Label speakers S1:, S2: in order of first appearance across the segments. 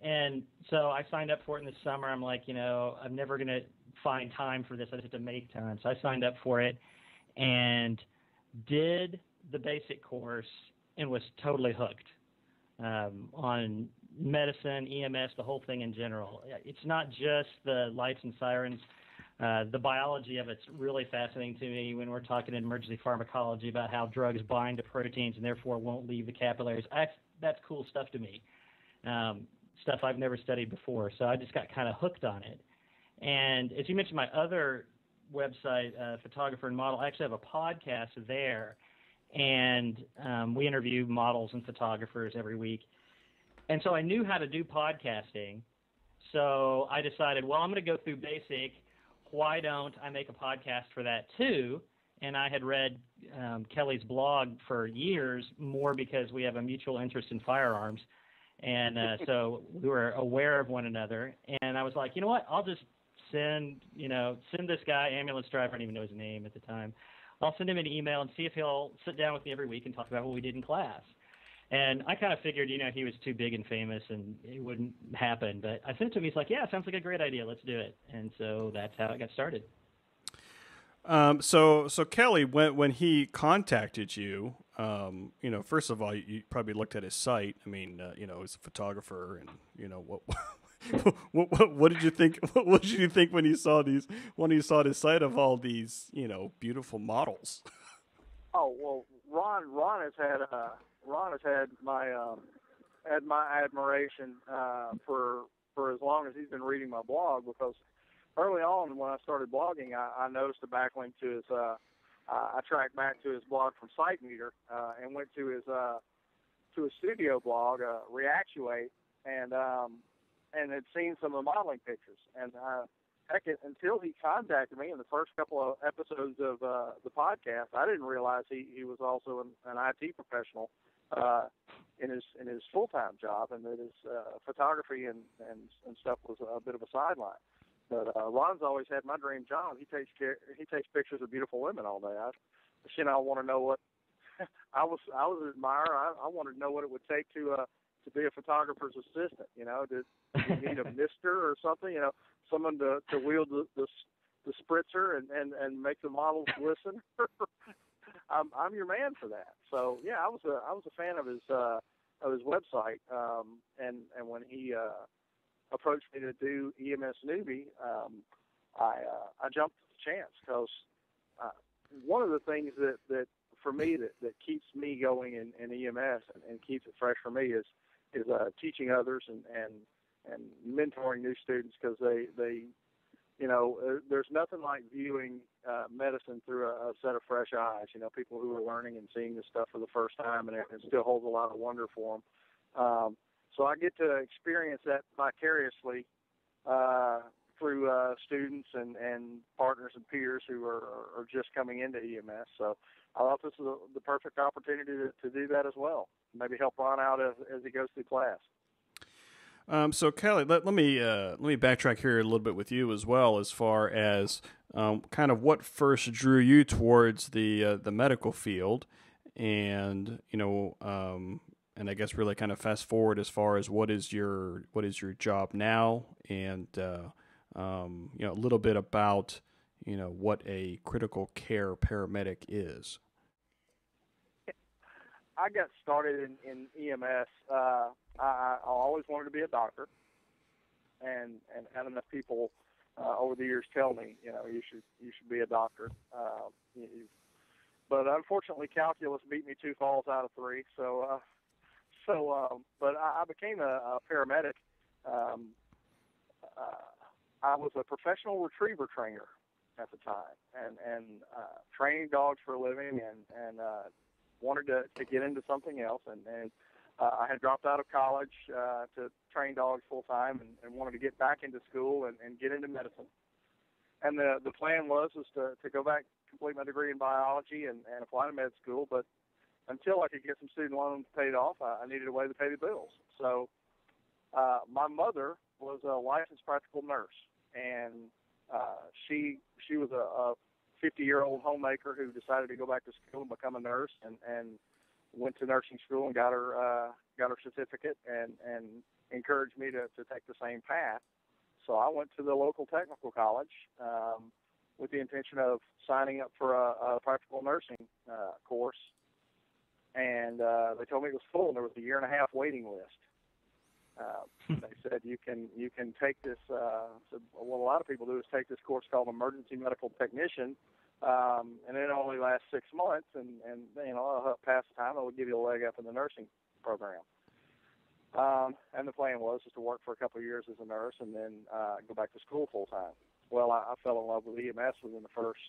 S1: And so I signed up for it in the summer. I'm like, I'm never going to find time for this. I just have to make time. So I signed up for it and did the basic course and was totally hooked on medicine, EMS, the whole thing in general. It's not just the lights and sirens. The biology of it's really fascinating to me when we're talking in emergency pharmacology about how drugs bind to proteins and therefore won't leave the capillaries. That's cool stuff to me, stuff I've never studied before. So I just got kind of hooked on it. And as you mentioned, my other website, Photographer and Model, I actually have a podcast there. And we interview models and photographers every week. And so I knew how to do podcasting. So I decided, well, I'm going to go through basic. Why don't I make a podcast for that too? And I had read Kelly's blog for years, more because we have a mutual interest in firearms. And so we were aware of one another. And I was like, you know what? I'll just send this guy, ambulance driver, I didn't even know his name at the time. I'll send him an email and see if he'll sit down with me every week and talk about what we did in class. And I kind of figured, he was too big and famous and it wouldn't happen. But I sent it to him. He's like, yeah, sounds like a great idea. Let's do it. And so that's how it got started.
S2: So Kelly, when he contacted you, first of all, you probably looked at his site. I mean, he's a photographer, and what did you think? What did you think when you saw this site of all these, beautiful models?
S3: Oh well, Ron has had my admiration for as long as he's been reading my blog, because early on when I started blogging, I noticed a backlink to his. I tracked back to his blog from SiteMeter and went to his studio blog, Reactuate, and had seen some of the modeling pictures. And until he contacted me in the first couple of episodes of the podcast, I didn't realize he was also an IT professional in his full-time job, and that his photography and stuff was a bit of a sideline. But Ron's always had my dream job. He takes pictures of beautiful women all day. I want to know what I was an admirer. I wanted to know what it would take to be a photographer's assistant. Did you need a mister or something? Someone to wield the spritzer and make the models glisten. I'm your man for that. So yeah, I was a fan of his website. And when he approached me to do EMS Newbie, I jumped at the chance, because one of the things that for me that keeps me going in EMS and keeps it fresh for me is teaching others and mentoring new students, because they there's nothing like viewing medicine through a set of fresh eyes. People who are learning and seeing this stuff for the first time, and it still holds a lot of wonder for them. So I get to experience that vicariously through students and partners and peers who are just coming into EMS. So I thought this was the perfect opportunity to do that as well. Maybe help Ron out as he goes through class.
S2: So Kelly, let me backtrack here a little bit with you as well, as far as kind of what first drew you towards the medical field, and and I guess really kind of fast forward as far as what is your job now, and a little bit about what a critical care paramedic is.
S3: I got started in EMS. I always wanted to be a doctor, and had enough people over the years tell me, you should be a doctor. But unfortunately, calculus beat me 2 falls out of 3. But I became a paramedic. I was a professional retriever trainer at the time, and training dogs for a living, and wanted to get into something else, and I had dropped out of college to train dogs full time, and wanted to get back into school and get into medicine. And the plan was to go back, complete my degree in biology, and apply to med school. But until I could get some student loans paid off, I needed a way to pay the bills. So my mother was a licensed practical nurse, and she was a 50-year-old homemaker who decided to go back to school and become a nurse, and went to nursing school and got her certificate, and encouraged me to take the same path. So I went to the local technical college with the intention of signing up for a practical nursing course. And they told me it was full, and there was a 1.5-year waiting list. They said you can take this. So what a lot of people do is take this course called Emergency Medical Technician, and it only lasts 6 months, and past the time it will give you a leg up in the nursing program. And the plan was just to work for a couple of years as a nurse and then go back to school full time. Well, I fell in love with EMS within the first,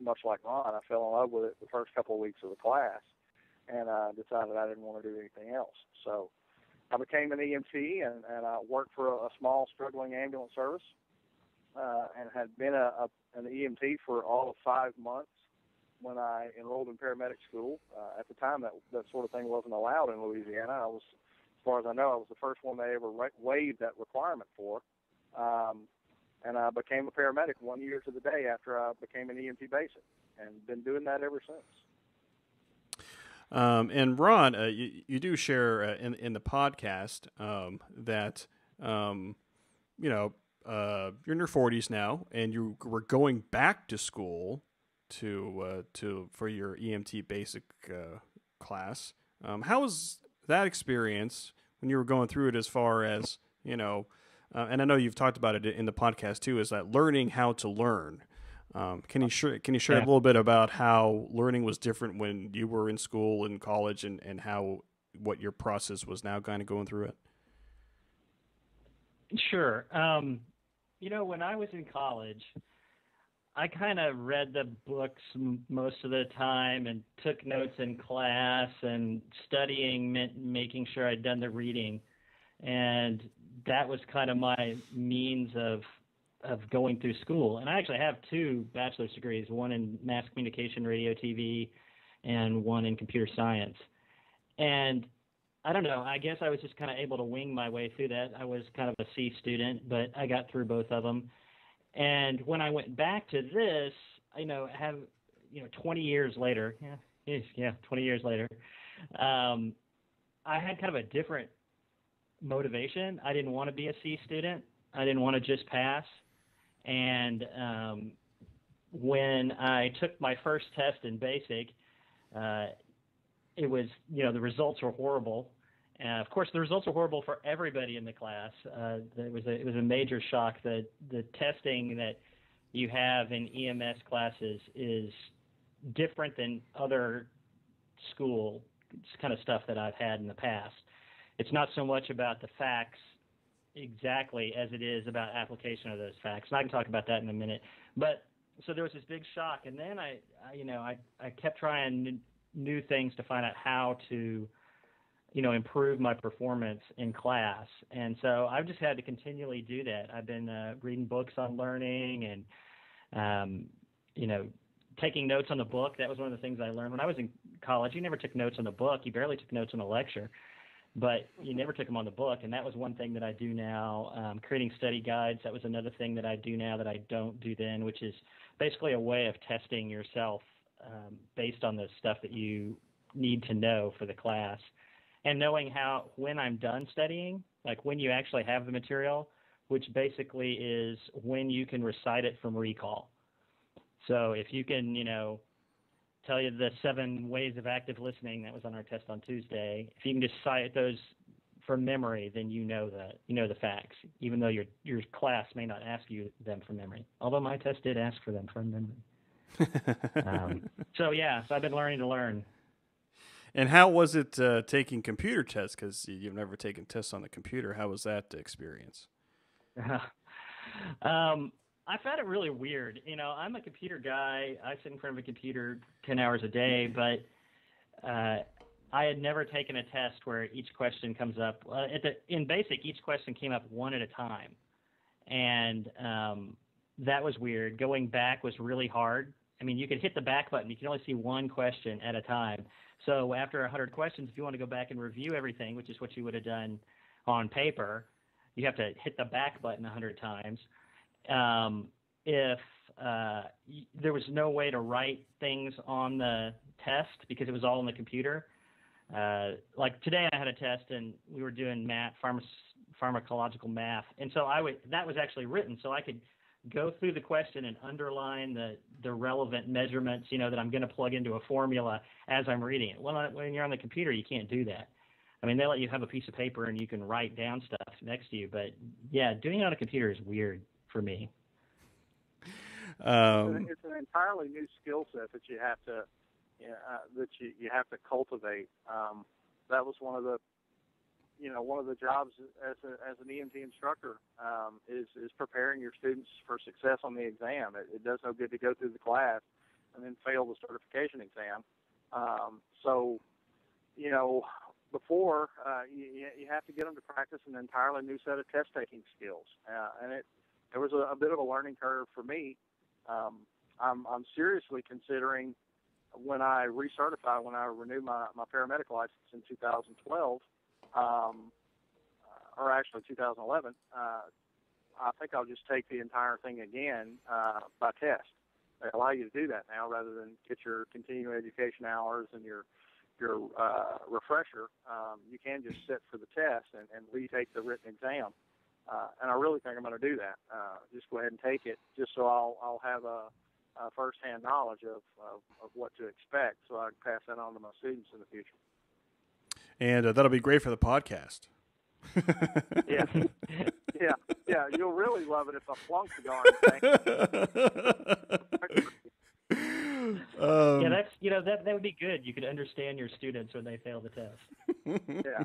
S3: much like Ron, I fell in love with it the first couple of weeks of the class, and decided I didn't want to do anything else. So I became an EMT and I worked for a small, struggling ambulance service, and had been an EMT for all of 5 months when I enrolled in paramedic school. At the time, that sort of thing wasn't allowed in Louisiana. As far as I know, I was the first one they ever waived that requirement for. And I became a paramedic 1 year to the day after I became an EMT basic, and been doing that ever since.
S2: And Ron, you do share in the podcast that you're in your 40s now, and you were going back to school for your EMT basic class. How was that experience when you were going through it? As far as and I know you've talked about it in the podcast too, is that learning how to learn. Can you share a little bit about how learning was different when you were in school and college, and what your process was now kind of going through it?
S1: Sure. When I was in college, I kind of read the books most of the time and took notes in class, and studying meant making sure I'd done the reading. And that was kind of my means of going through school. And I actually have 2 bachelor's degrees, one in mass communication, radio, TV, and one in computer science. And I don't know, I guess I was just kind of able to wing my way through that. I was kind of a C student, but I got through both of them. And when I went back to this, 20 years later, 20 years later, I had kind of a different motivation. I didn't want to be a C student. I didn't want to just pass. And when I took my first test in basic, it was, the results were horrible. Of course, the results were horrible for everybody in the class. It was a major shock that the testing that you have in EMS classes is different than other school kind of stuff that I've had in the past. It's not so much about the facts exactly as it is about application of those facts. And I can talk about that in a minute. But so there was this big shock, and then I kept trying new things to find out how to, improve my performance in class. And so I've just had to continually do that. I've been reading books on learning and, taking notes on the book. That was one of the things I learned when I was in college. You never took notes on the book. You barely took notes on a lecture, but you never took them on the book. And that was one thing that I do now. Creating study guides, that was another thing that I do now that I don't do then, which is basically a way of testing yourself based on the stuff that you need to know for the class. And knowing when I'm done studying, like when you actually have the material, which basically is when you can recite it from recall. So if you can, tell you the 7 ways of active listening, that was on our test on Tuesday, if you can just cite those from memory, then you know the facts, even though your class may not ask you them from memory. Although my test did ask for them from memory. So I've been learning to learn.
S2: And how was it taking computer tests? Because you've never taken tests on the computer. How was that experience?
S1: I found it really weird. I'm a computer guy. I sit in front of a computer 10 hours a day, but I had never taken a test where each question comes up. In basic, each question came up one at a time. And that was weird. Going back was really hard. I mean, you could hit the back button. You can only see one question at a time. So after 100 questions, if you want to go back and review everything, which is what you would have done on paper, you have to hit the back button 100 times. If there was no way to write things on the test because it was all on the computer, Like today, I had a test and we were doing pharmacological math, and so that was actually written, so I could go through the question and underline the relevant measurements, that I'm going to plug into a formula as I'm reading it. Well, when you're on the computer, you can't do that. I mean, they let you have a piece of paper and you can write down stuff next to you, but yeah, doing it on a computer is weird for me.
S3: It's an entirely new skill set that you have to you have to cultivate. That was one of the jobs as an EMT instructor is preparing your students for success on the exam. It does no good to go through the class and then fail the certification exam. So, before you have to get them to practice an entirely new set of test taking skills, and there was a bit of a learning curve for me. I'm seriously considering when I recertify, when I renew my paramedic license in 2012. Or actually 2011, I think I'll just take the entire thing again by test. They allow you to do that now rather than get your continuing education hours and your refresher. You can just sit for the test and retake the written exam. And I really think I'm going to do that. Just go ahead and take it, just so I'll have a first-hand knowledge of what to expect, so I can pass that on to my students in the future.
S2: And that'll be great for the podcast.
S3: yeah. You'll really love it if I flunk the darn thing.
S1: That would be good. You could understand your students when they fail the test.
S3: Yeah.